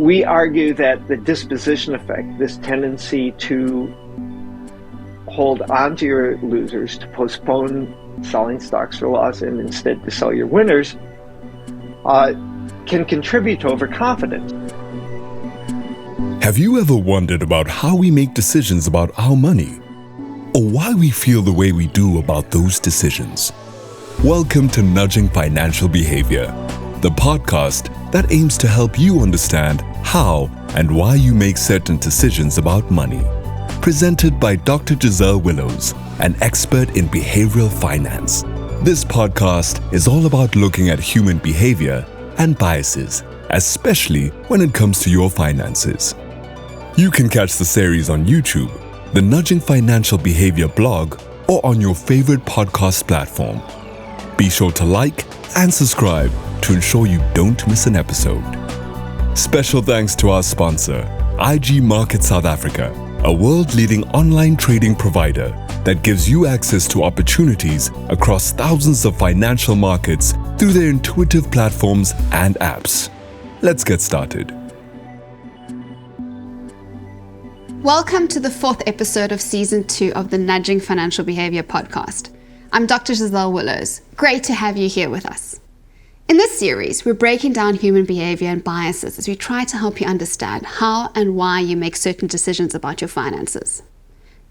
We argue that the disposition effect, this tendency to hold on to your losers, to postpone selling stocks for loss and instead to sell your winners, can contribute to overconfidence. Have you ever wondered about how we make decisions about our money? Or why we feel the way we do about those decisions? Welcome to Nudging Financial Behaviour, the podcast that aims to help you understand how and why you make certain decisions about money. Presented by Dr. Giselle Willows, an expert in behavioral finance. This podcast is all about looking at human behavior and biases, especially when it comes to your finances. You can catch the series on YouTube, the Nudging Financial Behaviour blog, or on your favorite podcast platform. Be sure to like and subscribe to ensure you don't miss an episode. Special thanks to our sponsor, IG Market South Africa, a world-leading online trading provider that gives you access to opportunities across thousands of financial markets through their intuitive platforms and apps. Let's get started. Welcome to the fourth episode of Season 2 of the Nudging Financial Behaviour Podcast. I'm Dr. Giselle Willows. Great to have you here with us. In this series, we're breaking down human behaviour and biases as we try to help you understand how and why you make certain decisions about your finances.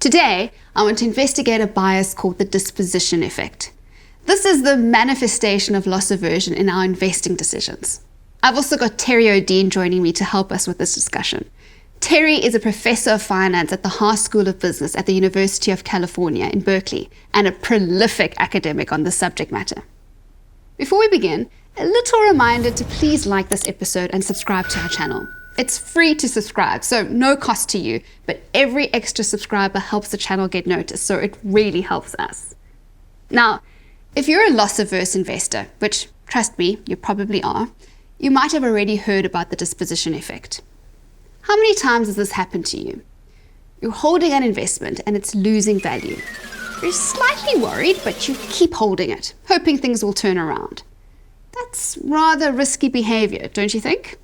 Today, I want to investigate a bias called the disposition effect. This is the manifestation of loss aversion in our investing decisions. I've also got Terry Odean joining me to help us with this discussion. Terry is a professor of finance at the Haas School of Business at the University of California in Berkeley and a prolific academic on the subject matter. Before we begin, a little reminder to please like this episode and subscribe to our channel. It's free to subscribe, so no cost to you, but every extra subscriber helps the channel get noticed, so it really helps us. Now, if you're a loss-averse investor, which, trust me, you probably are, you might have already heard about the disposition effect. How many times has this happened to you? You're holding an investment and it's losing value. You're slightly worried, but you keep holding it, hoping things will turn around. That's rather risky behavior, don't you think?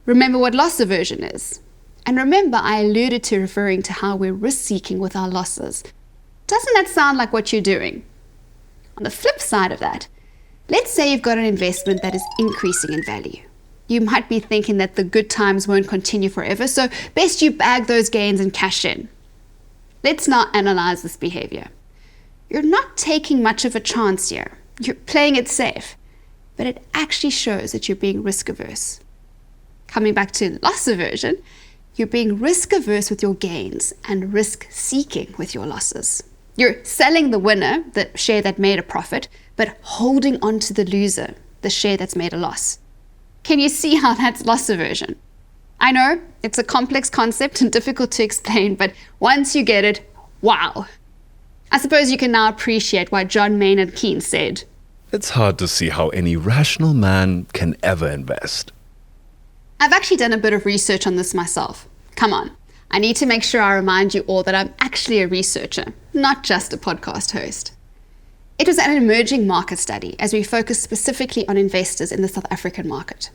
Remember what loss aversion is. And remember, I alluded to referring to how we're risk-seeking with our losses. Doesn't that sound like what you're doing? On the flip side of that, let's say you've got an investment that is increasing in value. You might be thinking that the good times won't continue forever, so best you bag those gains and cash in. Let's now analyze this behavior. You're not taking much of a chance here. You're playing it safe, but it actually shows that you're being risk averse. Coming back to loss aversion, you're being risk averse with your gains and risk seeking with your losses. You're selling the winner, the share that made a profit, but holding on to the loser, the share that's made a loss. Can you see how that's loss aversion? I know, it's a complex concept and difficult to explain, but once you get it, wow. I suppose you can now appreciate why John Maynard Keynes said, It's hard to see how any rational man can ever invest. I've actually done a bit of research on this myself. Come on, I need to make sure I remind you all that I'm actually a researcher, not just a podcast host. It was an emerging market study as we focused specifically on investors in the South African market.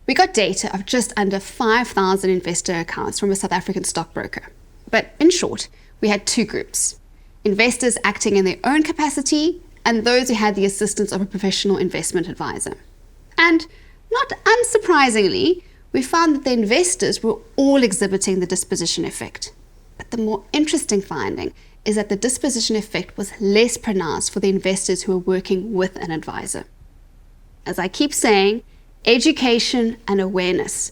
We got data of just under 5,000 investor accounts from a South African stockbroker. But in short, we had two groups: investors acting in their own capacity and those who had the assistance of a professional investment advisor. And not unsurprisingly, we found that the investors were all exhibiting the disposition effect. But the more interesting finding is that the disposition effect was less pronounced for the investors who were working with an advisor. As I keep saying, education and awareness.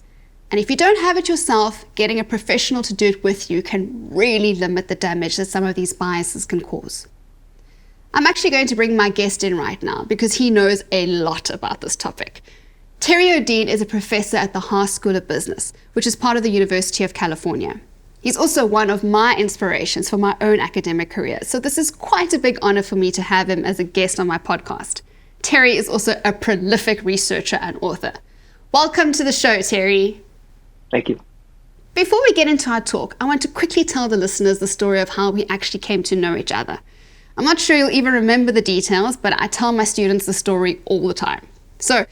And if you don't have it yourself, getting a professional to do it with you can really limit the damage that some of these biases can cause. I'm actually going to bring my guest in right now because he knows a lot about this topic. Terry Odean is a professor at the Haas School of Business, which is part of the University of California. He's also one of my inspirations for my own academic career, so this is quite a big honor for me to have him as a guest on my podcast. Terry is also a prolific researcher and author. Welcome to the show, Terry. Thank you. Before we get into our talk, I want to quickly tell the listeners the story of how we actually came to know each other. I'm not sure you'll even remember the details, but I tell my students the story all the time. So,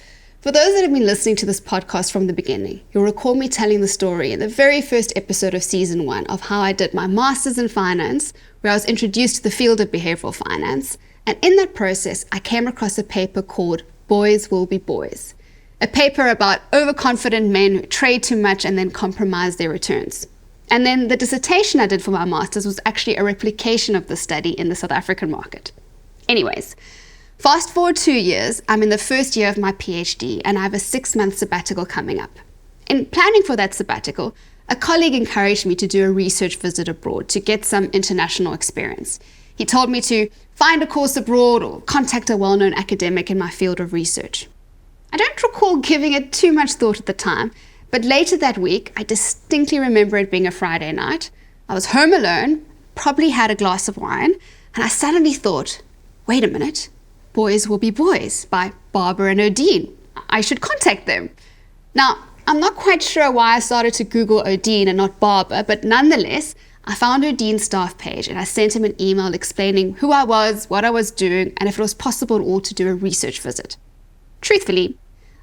For those that have been listening to this podcast from the beginning, you'll recall me telling the story in the very first episode of season 1 of how I did my master's in finance, where I was introduced to the field of behavioural finance. And in that process, I came across a paper called Boys Will Be Boys, a paper about overconfident men who trade too much and then compromise their returns. And then the dissertation I did for my master's was actually a replication of the study in the South African market. Anyways, fast forward 2 years, I'm in the first year of my PhD and I have a 6-month sabbatical coming up. In planning for that sabbatical, a colleague encouraged me to do a research visit abroad to get some international experience. He told me to find a course abroad or contact a well-known academic in my field of research. I don't recall giving it too much thought at the time, but later that week, I distinctly remember it being a Friday night. I was home alone, probably had a glass of wine, and I suddenly thought, wait a minute, Boys Will Be Boys by Barbara and Odean. I should contact them. Now, I'm not quite sure why I started to Google Odean and not Barbara, but nonetheless, I found Odean's staff page and I sent him an email explaining who I was, what I was doing, and if it was possible at all to do a research visit. Truthfully,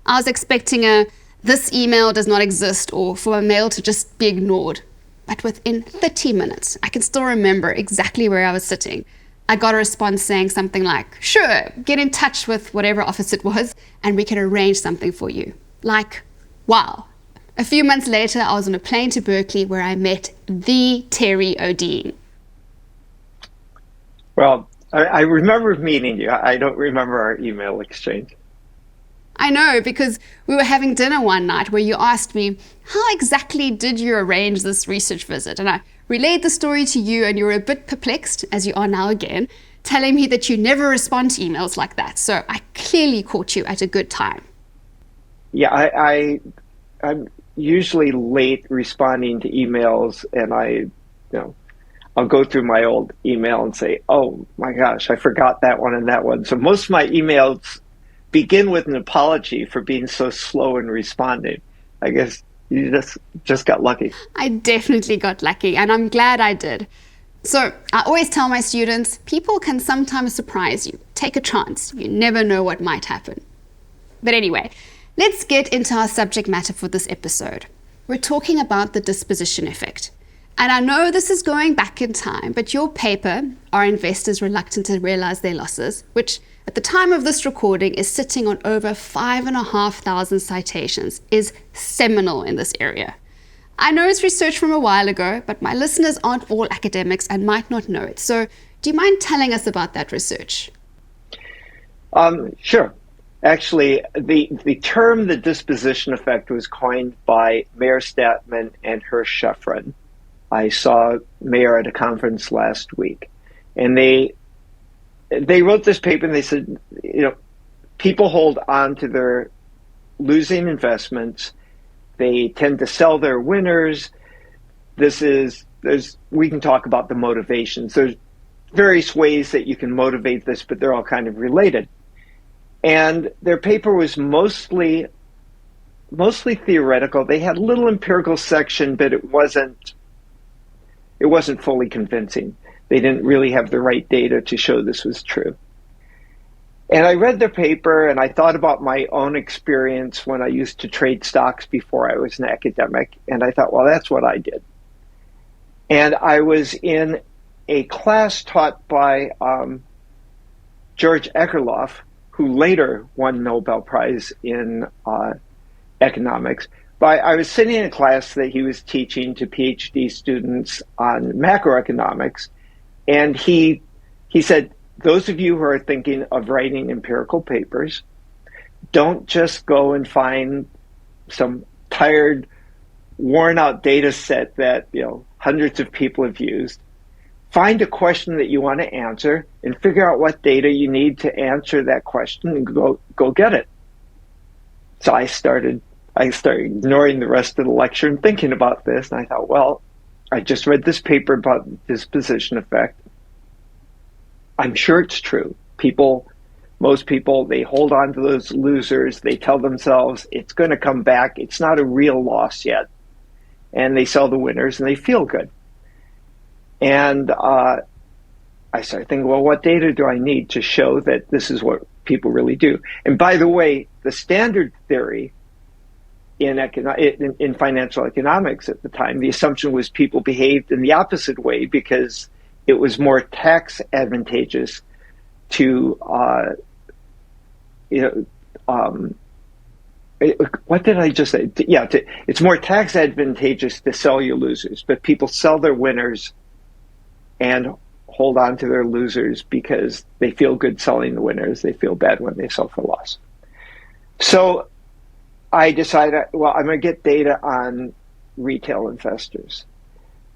I was expecting this email does not exist or for a mail to just be ignored. But within 30 minutes, I can still remember exactly where I was sitting. I got a response saying something like, sure, get in touch with whatever office it was and we can arrange something for you. Like, wow. A few months later, I was on a plane to Berkeley where I met the Terry Odean. Well, I remember meeting you. I don't remember our email exchange. I know, because we were having dinner one night where you asked me, how exactly did you arrange this research visit? And I relayed the story to you and you were a bit perplexed, as you are now again, telling me that you never respond to emails like that. So I clearly caught you at a good time. Yeah, I'm usually late responding to emails, and I'll go through my old email and say, oh my gosh, I forgot that one and that one. So most of my emails begin with an apology for being so slow in responding. I guess you just got lucky. I definitely got lucky, and I'm glad I did. So I always tell my students, people can sometimes surprise you. Take a chance. You never know what might happen. But anyway, let's get into our subject matter for this episode. We're talking about the disposition effect. And I know this is going back in time, but your paper, Are Investors Reluctant to Realize Their Losses, which at the time of this recording is sitting on over 5,500 citations, is seminal in this area. I know it's research from a while ago, but my listeners aren't all academics and might not know it. So do you mind telling us about that research? Sure. Actually, the term the disposition effect was coined by Mayer Statman and Hirsch Sheffrin. I saw Mayer at a conference last week, and they wrote this paper and they said, people hold on to their losing investments. They tend to sell their winners. We can talk about the motivations. There's various ways that you can motivate this, but they're all kind of related. And their paper was mostly theoretical. They had a little empirical section, but it wasn't fully convincing. They didn't really have the right data to show this was true. And I read their paper and I thought about my own experience when I used to trade stocks before I was an academic. And I thought, well, that's what I did. And I was in a class taught by George Ekerlof, who later won Nobel Prize in economics. But I was sitting in a class that he was teaching to PhD students on macroeconomics. And he said, those of you who are thinking of writing empirical papers, don't just go and find some tired, worn out data set that hundreds of people have used. Find a question that you want to answer and figure out what data you need to answer that question and go get it. So I started ignoring the rest of the lecture and thinking about this. And I thought, well, I just read this paper about the disposition effect. I'm sure it's true. Most people, they hold on to those losers. They tell themselves it's going to come back. It's not a real loss yet. And they sell the winners and they feel good. And I started thinking, well, what data do I need to show that this is what people really do? And by the way, the standard theory in financial economics at the time. The assumption was people behaved in the opposite way because it was more tax advantageous to, what did I just say? It's more tax advantageous to sell your losers, but people sell their winners and hold on to their losers because they feel good selling the winners. They feel bad when they sell for loss. So I decided, well, I'm going to get data on retail investors.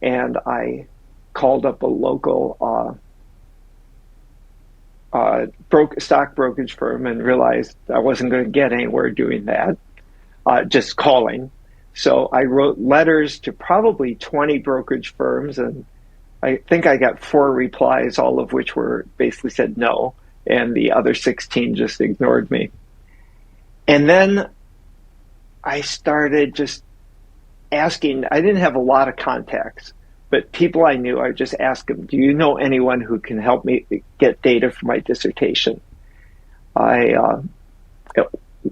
And I called up a local stock brokerage firm and realized I wasn't going to get anywhere doing that, just calling. So I wrote letters to probably 20 brokerage firms, and I think I got 4 replies, all of which were basically said no, and the other 16 just ignored me. And then I started just asking. I didn't have a lot of contacts, but people I knew, I would just ask them, do you know anyone who can help me get data for my dissertation? At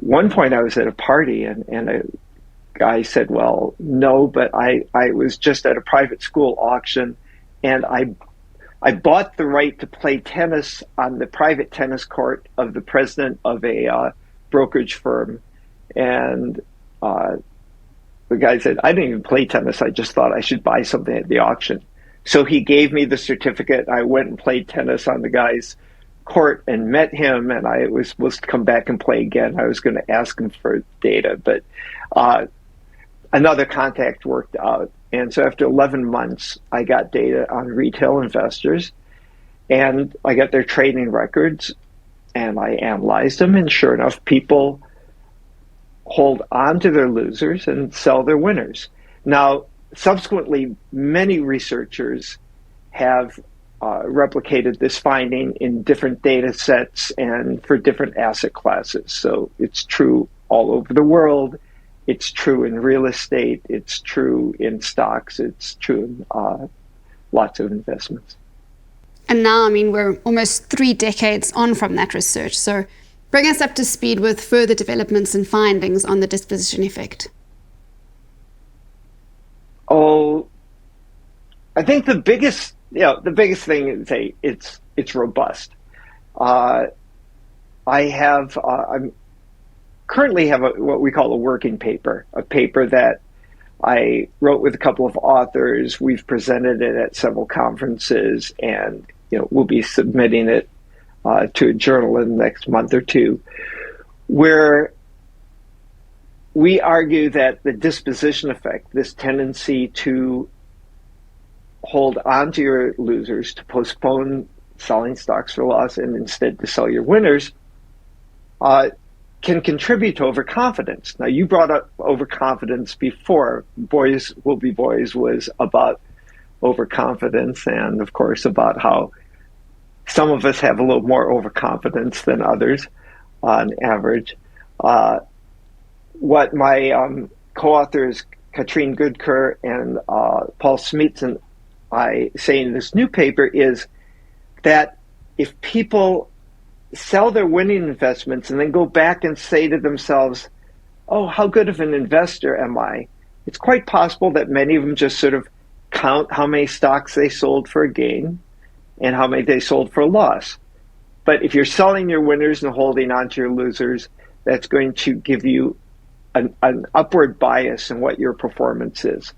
one point I was at a party and a guy said, well, no, but I was just at a private school auction, and I bought the right to play tennis on the private tennis court of the president of a brokerage firm. And the guy said, I didn't even play tennis. I just thought I should buy something at the auction. So he gave me the certificate. I went and played tennis on the guy's court and met him, and I was supposed to come back and play again. I was going to ask him for data, but another contact worked out. And so after 11 months, I got data on retail investors, and I got their trading records, and I analyzed them, and sure enough, people hold on to their losers and sell their winners. Now, subsequently, many researchers have replicated this finding in different data sets and for different asset classes. So it's true all over the world. It's true in real estate. It's true in stocks. It's true in lots of investments. And now, we're almost 3 decades on from that research. So bring us up to speed with further developments and findings on the disposition effect. Oh, I think the biggest thing is it's robust. I currently have what we call a working paper, a paper that I wrote with a couple of authors. We've presented it at several conferences, and we'll be submitting it to a journal in the next month or two, where we argue that the disposition effect, this tendency to hold on to your losers, to postpone selling stocks for loss and instead to sell your winners, can contribute to overconfidence. Now, you brought up overconfidence before. Boys Will Be Boys was about overconfidence, and of course about how some of us have a little more overconfidence than others on average. What my co-authors, Katrine Goodker and Paul Smeets, and I say in this new paper is that if people sell their winning investments and then go back and say to themselves, oh, how good of an investor am I? It's quite possible that many of them just sort of count how many stocks they sold for a gain and how many they sold for a loss. But if you're selling your winners and holding on to your losers, that's going to give you an upward bias in what your performance is.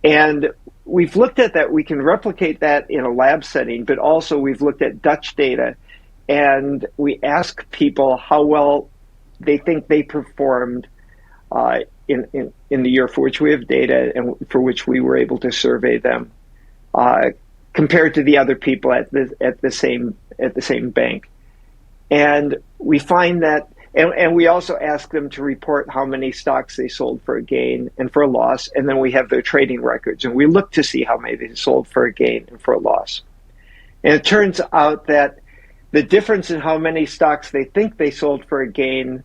And we've looked at that. We can replicate that in a lab setting, but also we've looked at Dutch data, and we ask people how well they think they performed in the year for which we have data and for which we were able to survey them, compared to the other people at the same bank. And we find that, and we also ask them to report how many stocks they sold for a gain and for a loss, and then we have their trading records, and we look to see how many they sold for a gain and for a loss. And it turns out that the difference in how many stocks they think they sold for a gain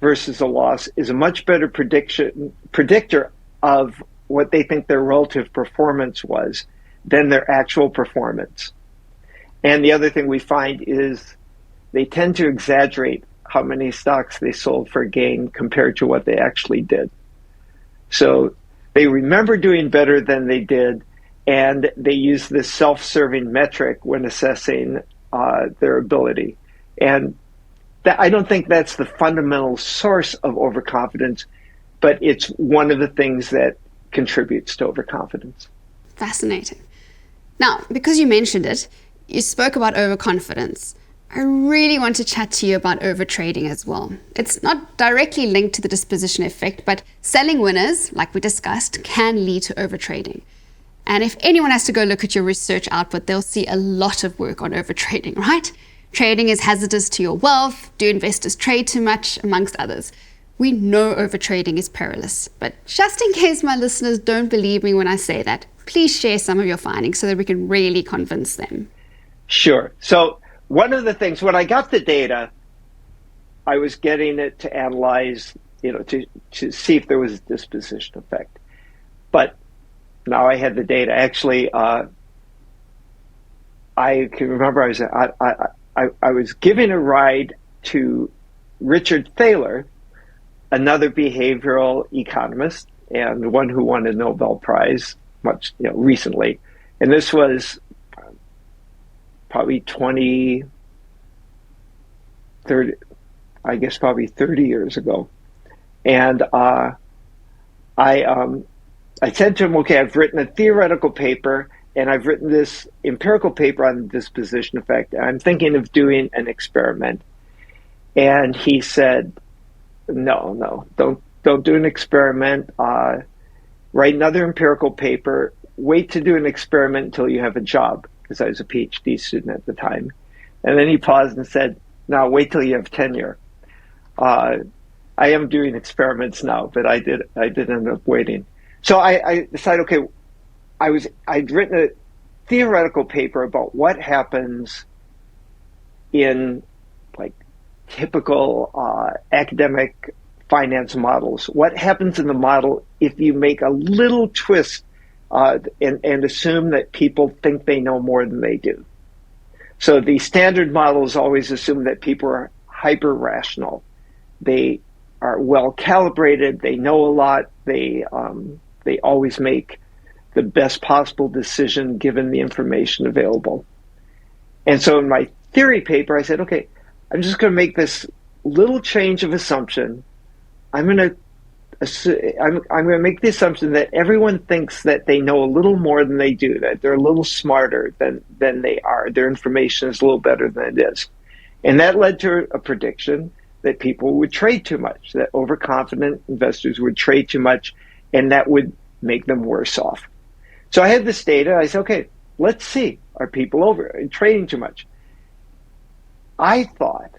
versus a loss is a much better predictor of what they think their relative performance was than their actual performance. And the other thing we find is they tend to exaggerate how many stocks they sold for a gain compared to what they actually did. So they remember doing better than they did, and they use this self-serving metric when assessing their ability. And I don't think that's the fundamental source of overconfidence, but it's one of the things that contributes to overconfidence. Fascinating. Now, because you mentioned it, you spoke about overconfidence. I really want to chat to you about overtrading as well. It's not directly linked to the disposition effect, but selling winners, like we discussed, can lead to overtrading. And if anyone has to go look at your research output, they'll see a lot of work on overtrading, right? Trading is hazardous to your wealth. Do investors trade too much, amongst others. We know overtrading is perilous, but just in case my listeners don't believe me when I say that, please share some of your findings so that we can really convince them. Sure. So one of the things, when I got the data, I was getting it to analyze, to see if there was a disposition effect. But now I had the data. Actually, I can remember I was giving a ride to Richard Thaler, another behavioral economist and one who won a Nobel Prize recently. And this was probably 30 years ago. And I said to him, okay, I've written a theoretical paper and I've written this empirical paper on the disposition effect. I'm thinking of doing an experiment. And he said, no, don't do an experiment. Write another empirical paper. Wait to do an experiment until you have a job, because I was a PhD student at the time. And then he paused and said, now wait till you have tenure. I am doing experiments now, but I did end up waiting. So I decided, okay, I'd written a theoretical paper about what happens in typical academic finance models. What happens in the model if you make a little twist and assume that people think they know more than they do? So the standard models always assume that people are hyper-rational. They are well calibrated. They know a lot. They always make the best possible decision given the information available. And so in my theory paper, I said, okay, I'm just going to make this little change of assumption. I'm going to make the assumption that everyone thinks that they know a little more than they do, that they're a little smarter than they are. Their information is a little better than it is. And that led to a prediction that people would trade too much, that overconfident investors would trade too much, and that would make them worse off. So I had this data. I said, okay, let's see, are people trading too much? I thought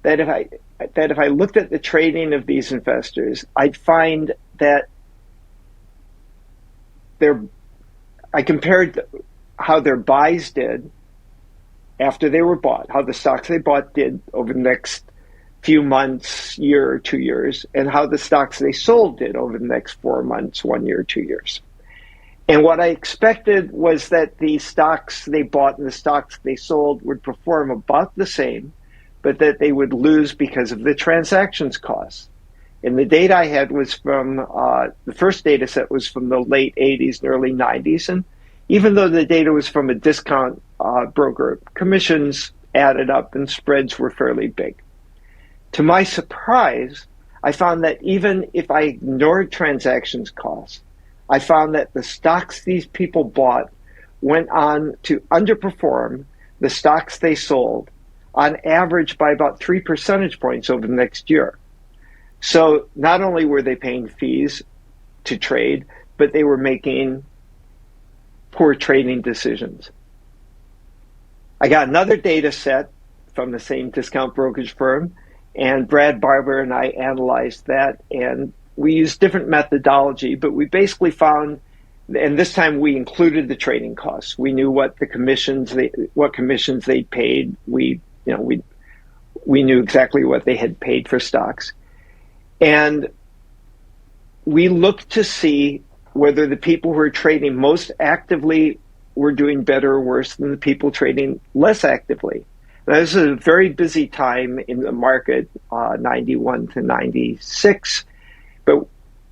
that if I looked at the trading of these investors, I'd find that I compared how their buys did after they were bought, how the stocks they bought did over the next few months, year or 2 years, and how the stocks they sold did over the next 4 months, 1 year, 2 years. And what I expected was that the stocks they bought and the stocks they sold would perform about the same, but that they would lose because of the transactions costs. And the data I had was from, the first data set was from the late 80s and early 90s. And even though the data was from a discount broker, commissions added up and spreads were fairly big. To my surprise, I found that even if I ignored transactions costs, I found that the stocks these people bought went on to underperform the stocks they sold on average by about 3 percentage points over the next year. So not only were they paying fees to trade, but they were making poor trading decisions. I got another data set from the same discount brokerage firm, and Brad Barber and I analyzed that, and we used different methodology, but we basically found, and this time we included the trading costs. We knew what commissions they paid. We knew exactly what they had paid for stocks. And we looked to see whether the people who were trading most actively were doing better or worse than the people trading less actively. Now, this is a very busy time in the market, 91 to 96, but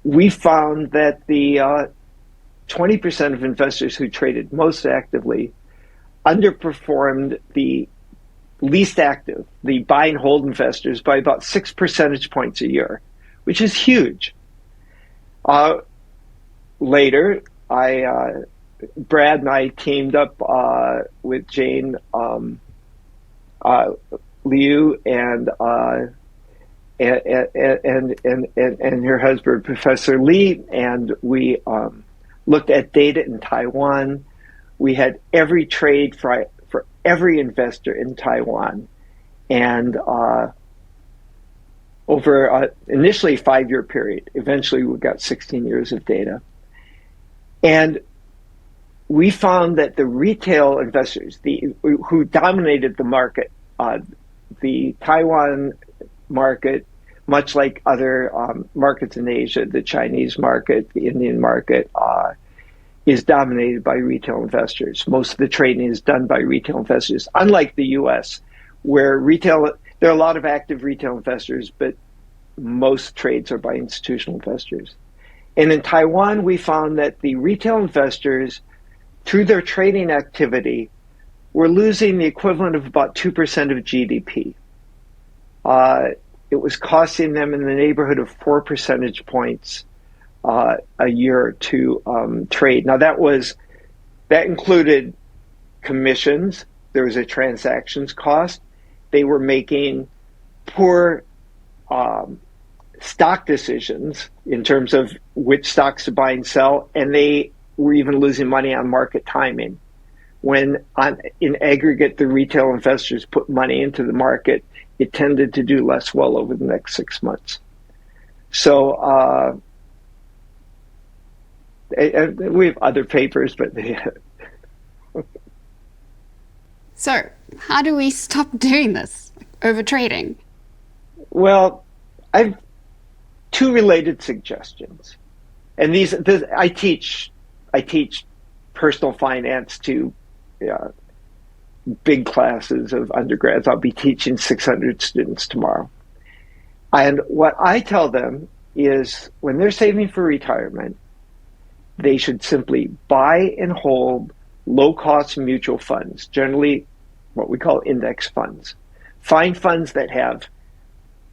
we found that the 20% of investors who traded most actively underperformed the least active, the buy and hold investors, by about 6 percentage points a year, which is huge. Later, Brad and I teamed up with Jane Liu and her husband, Professor Lee, and we looked at data in Taiwan. We had every trade for every investor in Taiwan, and over initially a 5-year period. Eventually, we got 16 years of data, and we found that the retail investors, who dominated the market, the Taiwan market, much like other markets in Asia, the Chinese market, the Indian market, is dominated by retail investors. Most of the trading is done by retail investors, unlike the U.S., where there are a lot of active retail investors, but most trades are by institutional investors. And in Taiwan, we found that the retail investors, through their trading activity, were losing the equivalent of about 2% of GDP. It was costing them in the neighborhood of 4 percentage points a year to trade. Now that included commissions. There was a transactions cost. They were making poor stock decisions in terms of which stocks to buy and sell, and they were even losing money on market timing. When in aggregate the retail investors put money into the market, it tended to do less well over the next 6 months. So we have other papers, but So how do we stop doing this, overtrading? Well, I've 2 related suggestions, and I teach personal finance to big classes of undergrads. I'll be teaching 600 students tomorrow, and what I tell them is when they're saving for retirement, they should simply buy and hold low-cost mutual funds, generally what we call index funds. Find funds that have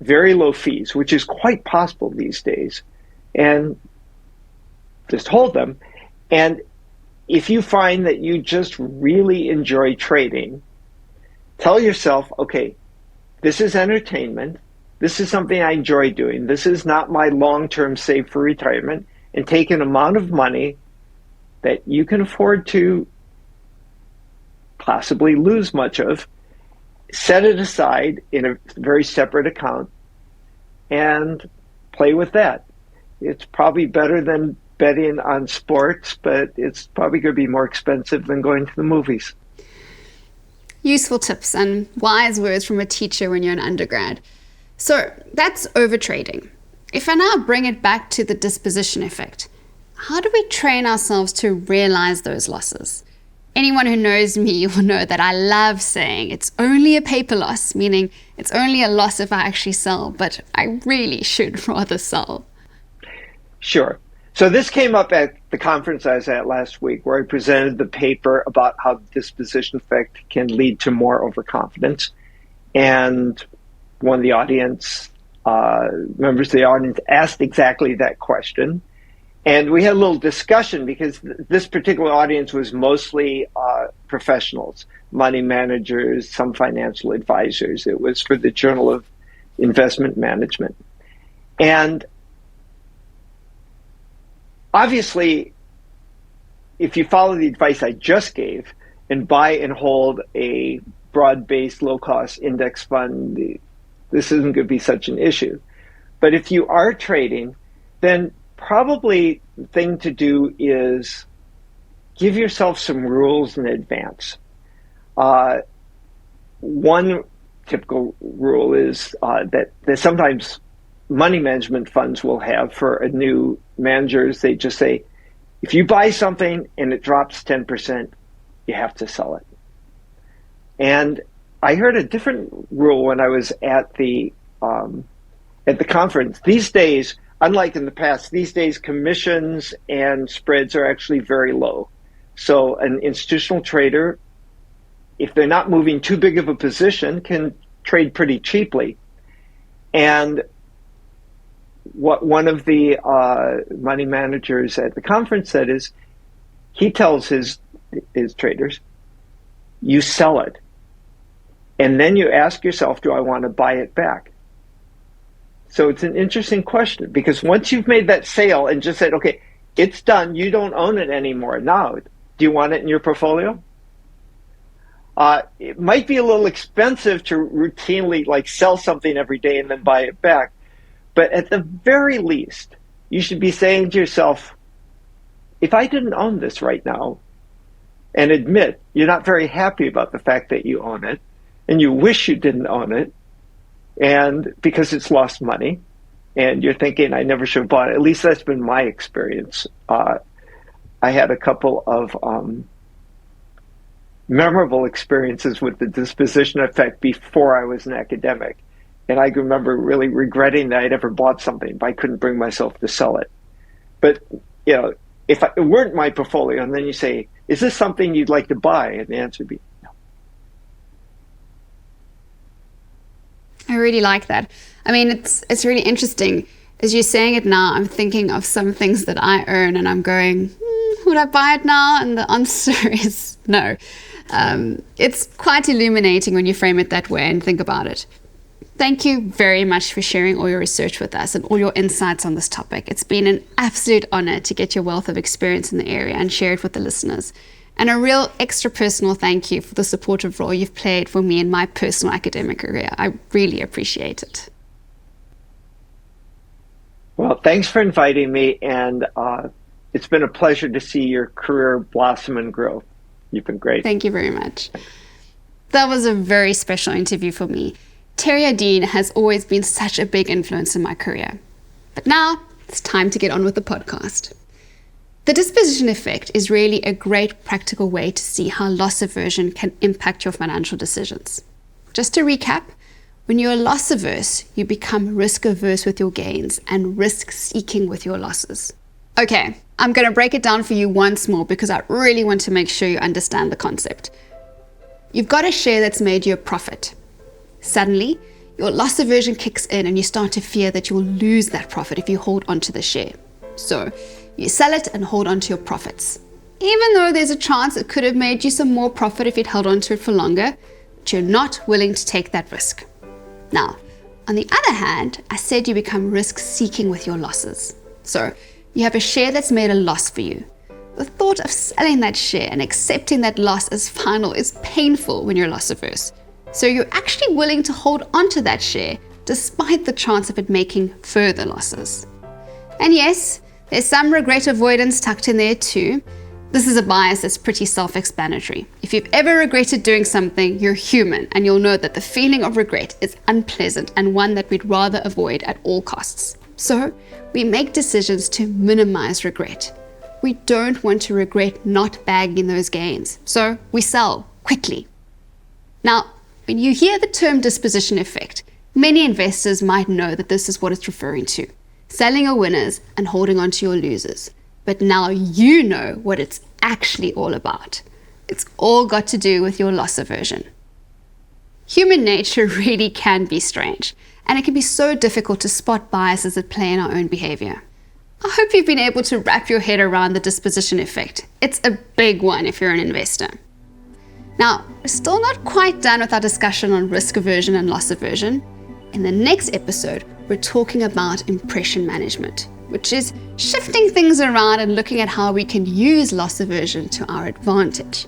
very low fees, which is quite possible these days, and just hold them. And if you find that you just really enjoy trading, tell yourself, okay, this is entertainment. This is something I enjoy doing. This is not my long-term save for retirement. And take an amount of money that you can afford to possibly lose much of, set it aside in a very separate account, and play with that. It's probably better than betting on sports, but it's probably going to be more expensive than going to the movies. Useful tips and wise words from a teacher when you're an undergrad. So that's overtrading. If I now bring it back to the disposition effect, how do we train ourselves to realize those losses? Anyone who knows me will know that I love saying it's only a paper loss, meaning it's only a loss if I actually sell, but I really should rather sell. Sure. So this came up at the conference I was at last week, where I presented the paper about how the disposition effect can lead to more overconfidence. And one of the audience, members of the audience, asked exactly that question. And we had a little discussion because this particular audience was mostly professionals, money managers, some financial advisors. It was for the Journal of Investment Management. And obviously, if you follow the advice I just gave and buy and hold a broad-based, low-cost index fund, this isn't going to be such an issue. But if you are trading, then probably the thing to do is give yourself some rules in advance. One typical rule is that sometimes money management funds will have for a new managers. They just say, if you buy something and it drops 10%, you have to sell it. And I heard a different rule when I was at the conference. These days, unlike in the past, these days commissions and spreads are actually very low. So an institutional trader, if they're not moving too big of a position, can trade pretty cheaply. And what one of the money managers at the conference said is, he tells his traders, you sell it. And then you ask yourself, do I want to buy it back? So it's an interesting question, because once you've made that sale and just said, okay, it's done, you don't own it anymore. Now, do you want it in your portfolio? It might be a little expensive to routinely sell something every day and then buy it back. But at the very least, you should be saying to yourself, if I didn't own this right now, and admit you're not very happy about the fact that you own it, and you wish you didn't own it, and because it's lost money, and you're thinking, I never should have bought it. At least that's been my experience. I had a couple of memorable experiences with the disposition effect before I was an academic. And I remember really regretting that I'd ever bought something, but I couldn't bring myself to sell it. But, if it weren't my portfolio, and then you say, is this something you'd like to buy? And the answer would be no. I really like that. I mean, it's really interesting. As you're saying it now, I'm thinking of some things that I earn, and I'm going, would I buy it now? And the answer is no. It's quite illuminating when you frame it that way and think about it. Thank you very much for sharing all your research with us and all your insights on this topic. It's been an absolute honor to get your wealth of experience in the area and share it with the listeners. And a real extra personal thank you for the supportive role you've played for me in my personal academic career. I really appreciate it. Well, thanks for inviting me, and it's been a pleasure to see your career blossom and grow. You've been great. Thank you very much. That was a very special interview for me. Terry Odean has always been such a big influence in my career. But now it's time to get on with the podcast. The disposition effect is really a great practical way to see how loss aversion can impact your financial decisions. Just to recap, when you're loss averse, you become risk averse with your gains and risk seeking with your losses. Okay, I'm going to break it down for you once more because I really want to make sure you understand the concept. You've got a share that's made you a profit. Suddenly, your loss aversion kicks in and you start to fear that you'll lose that profit if you hold onto the share. So, you sell it and hold onto your profits. Even though there's a chance it could have made you some more profit if you'd held onto it for longer, but you're not willing to take that risk. Now, on the other hand, I said you become risk-seeking with your losses. So, you have a share that's made a loss for you. The thought of selling that share and accepting that loss as final is painful when you're loss averse. So you're actually willing to hold onto that share despite the chance of it making further losses. And yes, there's some regret avoidance tucked in there too. This is a bias that's pretty self-explanatory. If you've ever regretted doing something, you're human, and you'll know that the feeling of regret is unpleasant and one that we'd rather avoid at all costs. So we make decisions to minimize regret. We don't want to regret not bagging those gains, so we sell quickly. Now, when you hear the term disposition effect, many investors might know that this is what it's referring to. Selling your winners and holding on to your losers. But now you know what it's actually all about. It's all got to do with your loss aversion. Human nature really can be strange, and it can be so difficult to spot biases at play in our own behavior. I hope you've been able to wrap your head around the disposition effect. It's a big one if you're an investor. Now, we're still not quite done with our discussion on risk aversion and loss aversion. In the next episode, we're talking about impression management, which is shifting things around and looking at how we can use loss aversion to our advantage.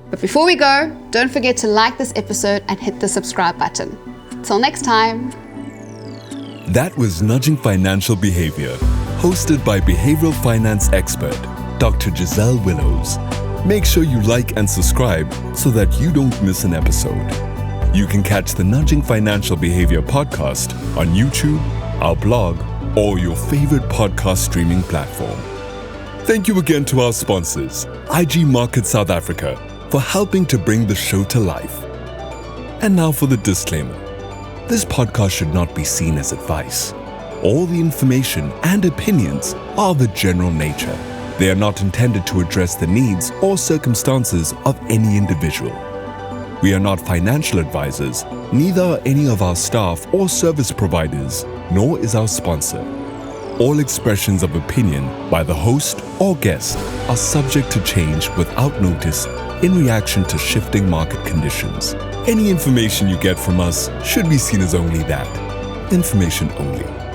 But before we go, don't forget to like this episode and hit the subscribe button. Till next time. That was Nudging Financial Behaviour, hosted by behavioral finance expert, Dr. Giselle Willows. Make sure you like and subscribe so that you don't miss an episode. You can catch the Nudging Financial Behaviour podcast on YouTube, our blog, or your favorite podcast streaming platform. Thank you again to our sponsors, IG Market South Africa, for helping to bring the show to life. And now for the disclaimer. This podcast should not be seen as advice. All the information and opinions are of a general nature. They are not intended to address the needs or circumstances of any individual. We are not financial advisors, neither are any of our staff or service providers, nor is our sponsor. All expressions of opinion by the host or guest are subject to change without notice in reaction to shifting market conditions. Any information you get from us should be seen as only that, information only.